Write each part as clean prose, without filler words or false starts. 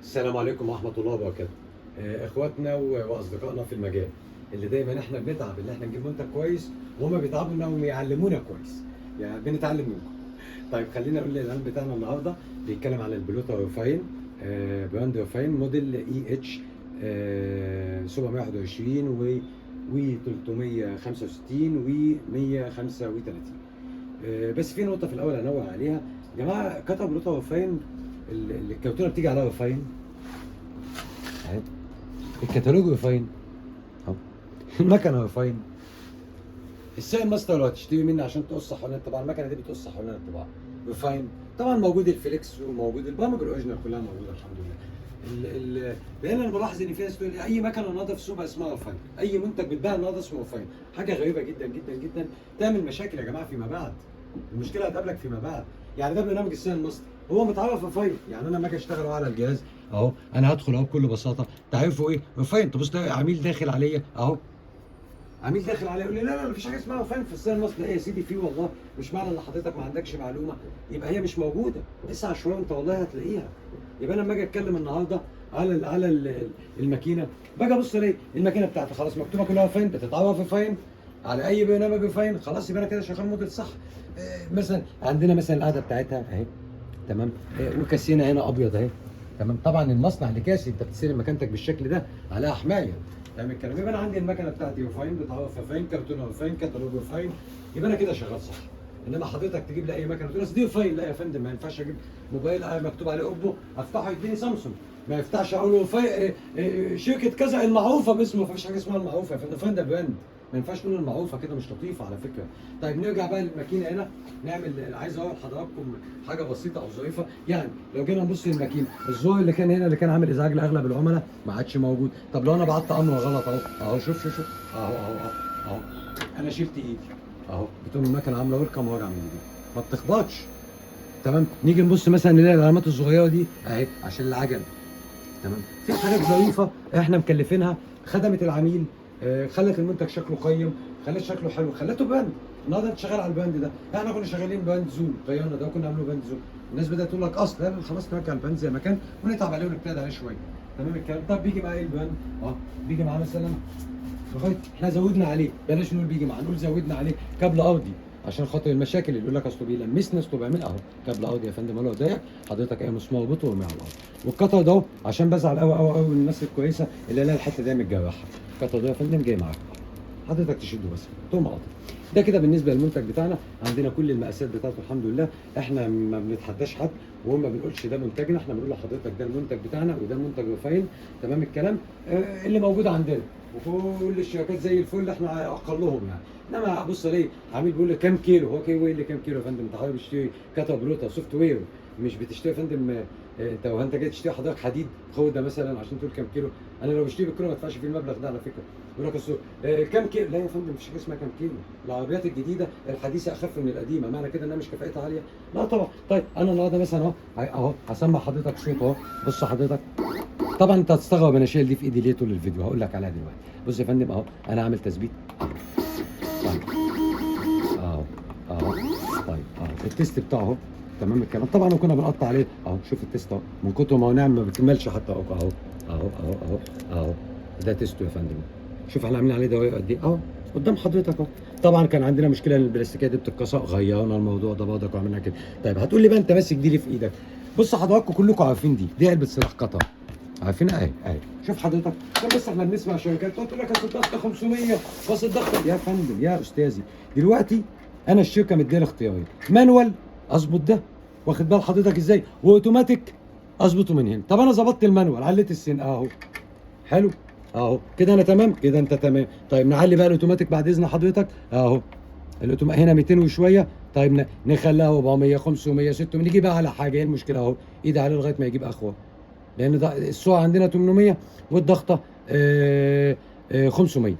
السلام عليكم ورحمة الله وبركاته. اخواتنا واصدقائنا في المجال اللي دايما احنا بنتعب اللي احنا نجيب منتج كويس، وهم بيتعبوا انهم يعلمونا كويس. يعني بنتعلم منكم. طيب خلينا نقول الاعلان بتاعنا النهارده بيتكلم عن البلوتا ريفاين، براند ريفاين موديل اي اتش 721 و 365 و 135. بس في نقطة في الأول هنوه عليها يا جماعة. قطع بلوتا ريفاين الكرتونة بتيجي عليها ريفاين اهي، الكتالوج ريفاين اهو، المكنه ريفاين. الساين ماستر لو هتشتري مني عشان تقص حوالين الطباعه، المكنه دي بتقص حوالين الطباعه ريفاين. طبعا موجود الفليكس وموجود البرامج الاوريجينال كلها موجوده الحمد لله. لان انا بلاحظ ان في ناس تقول لي اي مكنه ناضفه في السوق اسمها ريفاين، اي منتج بتباع ناضف اسمه ريفاين. حاجه غريبه جدا جدا جدا، تعمل مشاكل يا جماعه فيما بعد. المشكله هتقابلك فيما بعد. يعني ده برنامج الساين ماستر هو متعرف ريفاين. يعني انا لما اجي اشتغل على الجهاز اهو، انا هدخل اهو بكل بساطه، تعرفوا ايه ريفاين؟ تبص تلاقي عميل داخل عليا اهو، عميل داخل عليا يقول لي لا مفيش حاجه اسمها ريفاين في الساين ماستر. ايه يا سيدي فيه والله. مش معنى ان حضرتك ما عندكش معلومه يبقى هي مش موجوده. اسعى شويه وانت والله هتلاقيها. يبقى انا لما اجي اتكلم النهارده على الماكينه، باجي ابص الاقي الماكينه بتاعتي خلاص مكتوبه كلها ريفاين، بتتعرف ريفاين على اي برنامج ريفاين، خلاص يبقى انا كده شغال موديل صح. مثلا عندنا مثلا القاعده بتاعتها اهي تمام، وكاسينا هنا ابيض اهي تمام. طبعا المصنع اللي كاسي انت بتستلم مكانتك بالشكل ده عليها حمايه. تمام الكلام. يبقى انا عندي المكنه بتاعتي ريفاين، بتعرف ريفاين، كرتونه ريفاين، كتالوج ريفاين، يبقى انا كده شغال صح. انما حضرتك تجيب لي اي مكنه تقول دي ريفاين، لا يا فندم ما ينفعش اجيب موبايل مكتوب عليه اوبو افتحه يديني سامسونج، ما يفتحش اقول له ريفاين شركه كذا المعروفه باسمه. ما فيش حاجه اسمها المعروفه يا فندم، ريفاين ده براند، ما ينفعش تقول المعروفه كده، مش لطيفه على فكره. طيب نرجع بقى للماكينه هنا، نعمل عايز اقول لحضراتكم حاجه بسيطه او ظريفه. يعني لو جينا نبص للماكينه، الزور اللي كان هنا اللي كان عامل ازعاج لاغلب العملاء ما عادش موجود. طب لو انا بعت امر غلط اهو اهو، شوف اهو انا شلت ايدي اهو، بتقوم المكنه عامله وركه وراجعه من ايدي، ما بتخبطش. تمام. نيجي نبص مثلا نلاقي العلامات الصغيره دي اهي عشان العجل. تمام. في حاجات ظريفه احنا مكلفينها، خدمت العميل، خلت المنتج شكله قيم، خلت شكله حلو، خلته براند. النهارده انت شغال على البراند ده، احنا كنا شغالين براند زوم، غيرنا ده وكنا عاملينه براند زوم. الناس بدات تقول لك اصل لا خلاص نرجع البراند زي ما كان ونتعب عليه ونجتهد عليه شويه. تمام الكلام. طب بيجي معاه ايه البراند؟ بيجي معاه مثلا لغايه احنا زودنا عليه، بلاش نقول بيجي معاه، نقول زودنا عليه كابل ارضي عشان خاطر المشاكل اللي يقول لك اصله بيلمسنا اصله بيعمل اهو كابل ارضي يا فندم ولا ضايق حضرتك اي مسمار اربطه وارميه على الارض. والقطر ده عشان بزعل قوي من الناس الكويسه اللي الاقي الحته دي متجرحه، القطر ده يا فندم جاي معاك حضرتك تشده بس تقوم قاطع. ده كده بالنسبه للمنتج بتاعنا، عندنا كل المقاسات بتاعته الحمد لله. احنا ما بنتحداش حد وما بنقولش ده منتجنا، احنا بنقول لحضرتك ده المنتج بتاعنا وده المنتج ريفاين. تمام الكلام. اللي موجود عندنا وكل الشركات زي الفل احنا اقلهم يعني. انما ابص الاقي عميل بيقول لي كام كيلو، هو كيلو ايه اللي كام كيلو يا فندم؟ انت حضرتك بتشتري كاتا بلوتا سوفت وير، مش بتشتري يا فندم. انت جاي تشتري حضرتك حديد خوده مثلا عشان تقول كام كيلو؟ انا لو بشتري بالكيلو ما ادفعش فيه المبلغ ده على فكره. يقول لك اصل كام كيلو؟ لا يا فندم مفيش حاجه اسمها كام كيلو. العربيات الجديده الحديثه اخف من القديمه، معنى كده انها مش كفاءتها عاليه؟ لا طبعا. طيب انا النهارده مثلا اهو هسمع حضرتك صوت اهو، بص حضرتك. طبعا انت هتستغرب انا شايل دي في ايدي ليه طول الفيديو، هقول لك عليها دلوقتي. بص يا فندم اهو انا عامل تثبيت اهو اهو. طيب اهو التيست بتاعه اهو تمام الكلام. طبعا كنا بنقطع عليه اهو، شوف التيست اهو من كتر ما هو ناعم ما بيكملش حتى اهو اهو اهو اهو اهو ده تيستو يا فندم. شوف احنا عاملين عليه دوايق قد ايه اهو قدام حضرتك اهو. طبعا كان عندنا مشكله ان البلاستيكيه دي بتتكسر، غيرنا الموضوع ده برضك وعملنا كده. طيب هتقول لي بقى انت ماسك دي ليه في ايدك؟ بص حضراتكم كلكم عارفين دي علبه سلاح قطر، عارفينها اهي. شوف حضرتك عشان بس احنا بنسمع شركات تقول لك اصل الضغط 500 بس الضغط يا فندم يا استاذي. دلوقتي انا الشركه مديالي اختيارين، مانوال اظبط ده واخد بال حضرتك ازاي، واوتوماتيك اظبطه من هنا. طب انا ظبطت المانوال عليت السن اهو حلو اهو كده انا تمام كده انت تمام. طيب نعلي بقى الاوتوماتيك بعد اذن حضرتك اهو. الاوتوماتيك هنا 200 وشويه. طيب نخليها 400 500 600 نيجي بقى على حاجه، ايه المشكله اهو ايدي عليه لغايه ما يجيب اخوه، لان السرعه عندنا 800 والضغطه 500.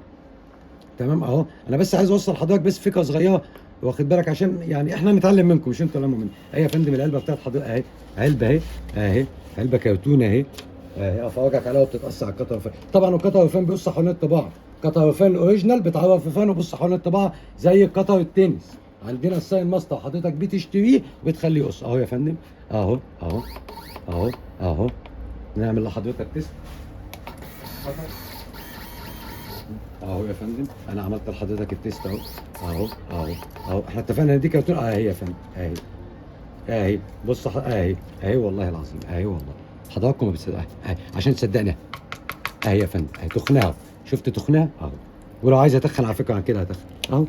تمام اهو. انا بس عايز اوصل لحضرتك بس فكره صغيره واخد بالك عشان يعني احنا نتعلم منكم مش انتوا تتعلموا مني. اهي يا فندم العلبه بتاعت حضرتك اهي، علبه اهي علبه كرتونه اهي افرجك عليها وبتتقص على القطر الرفان. طبعا القطر الرفان بيقص حوالين الطباعه، قطر الرفان الاوريجينال بتعرف رفان وبص حوالين الطباعه زي القطر التنس. عندنا الساين ماستر حضرتك بتشتريه بتخليه يقص اهو يا فندم اهو اهو اهو اهو نعمل لحضرتك تيست. اهو يا فندم، انا عملت لحضرتك التيست اهو. اهو احنا اتفقنا ان دي كرتون اهي يا فندم، اهي بص اهي والله العظيم، اهي والله حضراتكم ما بتصدقوا، اهي عشان تصدقنا. اهي يا فندم، اهي تخنها، شفت تخنها اهو. ولو عايز اتخن على فكره عن كده هتخن اهو.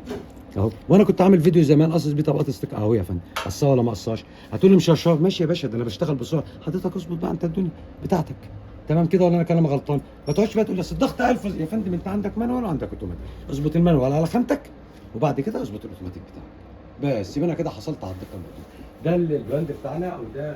وانا كنت عامل فيديو زمان قصص بيه طبقات استيك اهو يا فندم، قصها ولا ما قصاش؟ هتقول لي مش هشرب، ماشي يا باشا، ده انا بشتغل بسرعه. حضرتك اظبط بقى انت الدنيا بتاعتك، تمام كده ولا انا كلامي غلطان؟ ما تقعدش بقى تقول لي اصل الضغط 1000 يا فندم، انت عندك مانوال وعندك اوتوماتيك، اظبط المانوال على خامتك وبعد كده اظبط الاوتوماتيك بتاعك، بس يبقى انا كده حصلت على الدقه المطلوبه. ده البراند بتاعنا او ده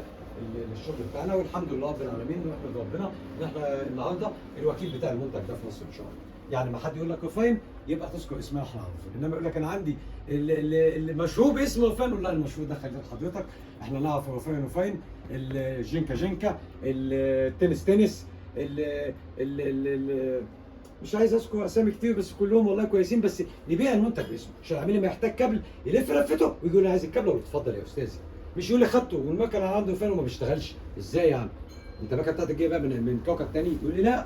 الشغل بتاعنا، والحمد لله رب العالمين ونحمد ربنا ان احنا النهارده الوكيل بتاع المنتج ده في مصر ان شاء الله. يعني ما حد يقول لك رفاين يبقى تذكر اسمها احنا عارفين، انما يقول لك انا عندي المشروب اسمه رفاين، لا المشروب ده خلي حضرتك، احنا نعرف رفاين الجينكا جينكا، التنس تنس، ال ال ال ال مش عايز اذكر اسامي كتير بس كلهم والله كويسين، بس نبيع المنتج باسمه عشان العميل لما يحتاج كابل يلف لفته ويقول لي انا عايز الكابل، اقول له اتفضل يا استاذي، مش يقول لي خدته والمكنه عنده فين وما بيشتغلش. ازاي يعني؟ انت المكنه بتاعتك جايه بقى من كوكب تاني؟ يقول لي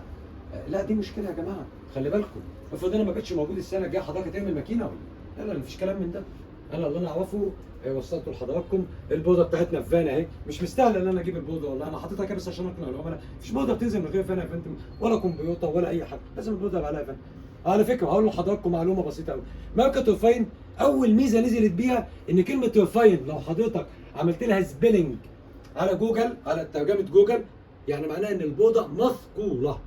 لا دي مشكله يا جماعه، خلي بالكم افرض انا ما بقتش موجود السنه الجايه حضرتك هتعمل ماكينه ولا لا مفيش كلام من ده. انا اللي انا اعرفه وصلته لحضراتكم. البوضه بتاعتنا في فان اهي، مش مستاهله ان انا اجيب البوضه والله، انا حاططها كده بس عشان اقنع العملاء، مفيش بوضه بتنزل من غير فان يا فندم، ولا كمبيوتر ولا اي حاجه، لازم البوضه يبقى عليها فان. على فكره هقول لحضراتكم معلومه بسيطه قوي، ماركه رفاين اول ميزه نزلت بيها ان كلمه رفاين لو حضرتك عملت لها سبيلنج على جوجل، على ترجمه جوجل، يعني معناها ان البوضه مثقوله.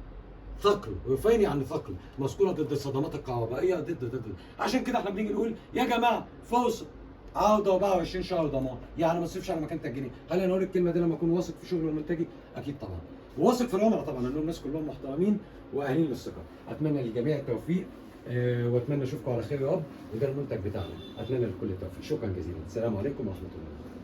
ثقل، رفاين يعني ثقل، مثقوله ضد الصدمات الكهربائيه، ضد عشان كده احنا بنيجي نقول يا جماعه فرصه عوده 24 شهر ضمان، يعني ما تصرفش على مكان تجنيه. هل انا اقول الكلمه دي لما اكون واثق في شغل المنتجي؟ اكيد طبعا، وواثق في العملاء طبعا انهم الناس كلهم محترمين واهلين للثقه. اتمنى للجميع التوفيق، واتمنى اشوفكم على خير يا رب، وده المنتج بتاعنا، اتمنى لكل التوفيق. شكرا جزيلا، السلام عليكم ورحمه الله.